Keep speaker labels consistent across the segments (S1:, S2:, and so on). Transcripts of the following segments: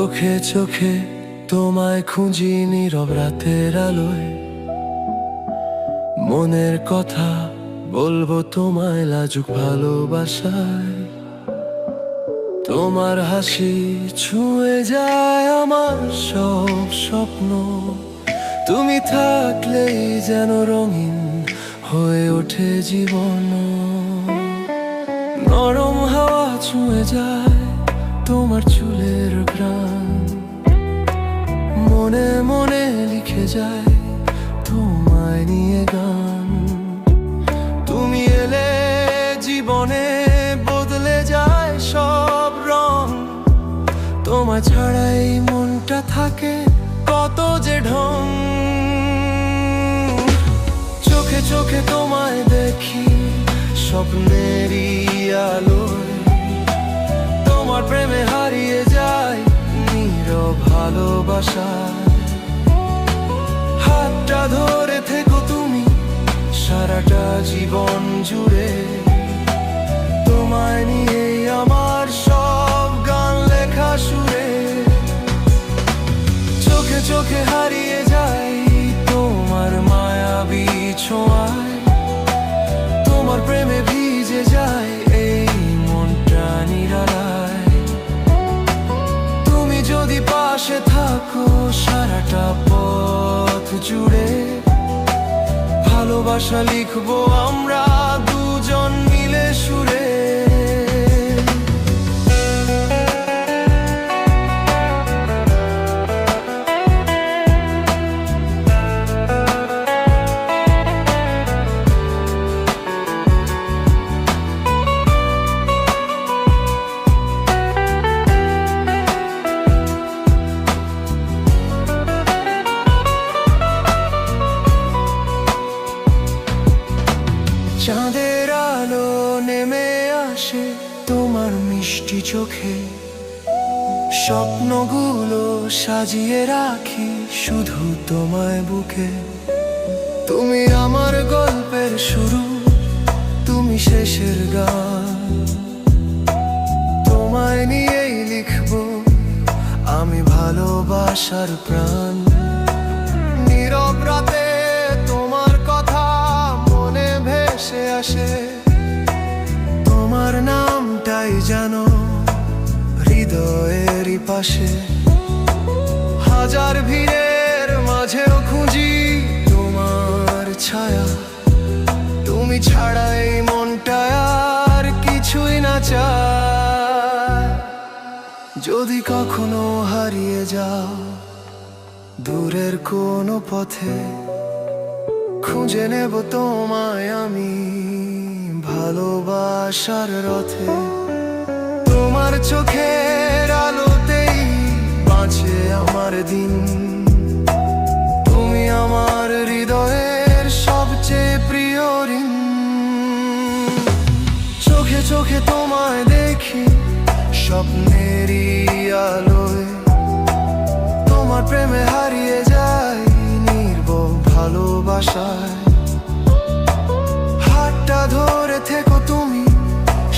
S1: চোখে চোখে তোমায় খুঁজি নীরব রাতের আলোয়, মনের কথা বলবো তোমায় লাজুক ভালোবাসায়। তোমার হাসি ছুঁয়ে যায় আমার সব স্বপ্ন, তুমি থাকলেই যেন রঙিন হয়ে ওঠে জীবন। নরম হাওয়া ছুঁয়ে যায় তোমার চুলের ঘ্রাণ, মনে মনে লিখে যায় তোমায় নিয়ে গান। তুমি এলে জীবনে বদলে যায় সব রং, তোমায় ছাড়াই মনটা থাকে কত যে ঢং। চোখে চোখে তোমায় দেখি স্বপ্নেরই আলোয়, তোমার প্রেমে হারিয়ে যায় নীরব ভালোবাসায়। হাতটা ধরে থেকো তুমি সারাটা জীবন জুড়ে, তোমায় নিয়েই আমার সব গান লেখা সুরে। চোখে চোখে হারিয়ে যাই তোমার মায়াবী ছোঁয়ায়, তোমার প্রেমে ভিজে যায় এই মনটা নিরালায়। তুমি যদি পাশে থাকো সারাটা পথ জুড়ে, ভালোবাসা লিখবো আমরা দুজন মিলে সুরে। চাঁদের আলো নেমে আসে তোমার মিষ্টি চোখে, স্বপ্নগুলো সাজিয়ে রাখি শুধু তোমায় বুকে। তুমি আমার গল্পের শুরু, তুমি শেষের গান, তোমায় নিয়েই লিখবো আমি ভালোবাসার প্রাণ। নীরব রাতে তোমার কথা মনে ভেসে আসে, তোমার নামটাই জানো হৃদয়েরই পাশে। হাজার ভিড়ের মাঝেও খুঁজি তোমার ছায়া, তুমি ছাড়াই মনটা আর কিছুই না চায়। যদি কখনো হারিয়ে যাও দূরের কোনো পথে, খুঁজে নেব তোমায় আমি ভালোবাসার রথে। তোমার চোখের আলোতেই বাঁচে আমার দিন, তুমি আমার হৃদয়ের সবচেয়ে প্রিয় ঋণ। চোখে চোখে তোমায় দেখি স্বপ্নেরই আলোয়, তোমার প্রেমে হারিয়ে যায় নির্ভর ভালোবাসায়। হাতটা ধরে থেকো তুমি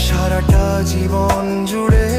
S1: সারাটা জীবন জুড়ে,